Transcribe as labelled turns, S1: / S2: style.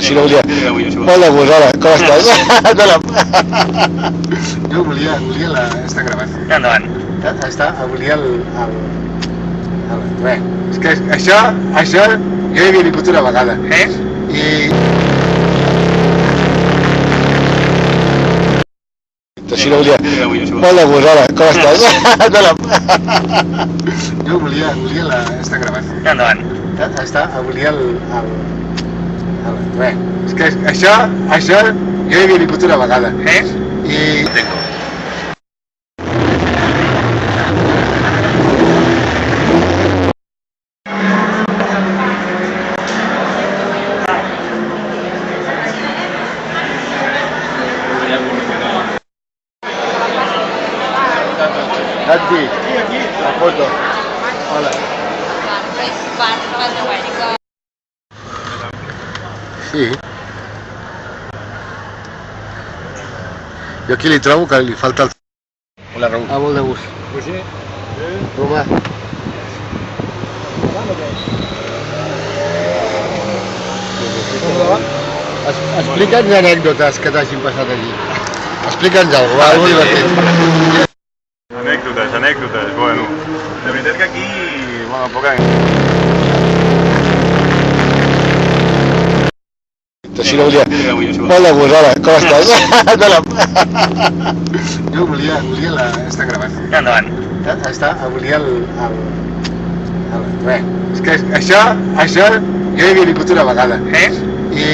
S1: Si no volia... Hola, pues hola, com estàs?
S2: Jo volia la... Està gravant.
S3: Endavant.
S2: Volia Bé, és que això jo hi havia vingut una vegada. I...
S1: Si no volia... Hola, pues hola, com estàs?
S2: Jo volia la... Està gravant.
S3: Endavant.
S2: Volia Bé, és que això jo hi havia vingut una vegada. I... Santi, la foto. Hola. Sí. Jo aquí li trobo que li falta el...
S3: Hola, Raúl.
S2: molt de gust. Romà. Explica'ns anècdotes que t'hagin passat allí. Explica'ns alguna cosa, molt divertit.
S4: Anècdotes, bueno. La veritat que aquí, bueno, poca...
S1: Si no volia... Hola, pues hola, com estàs?
S2: Jo volia la... Està gravant.
S3: Endavant.
S2: Volia Bé, és que això jo hi havia vingut una vegada. I...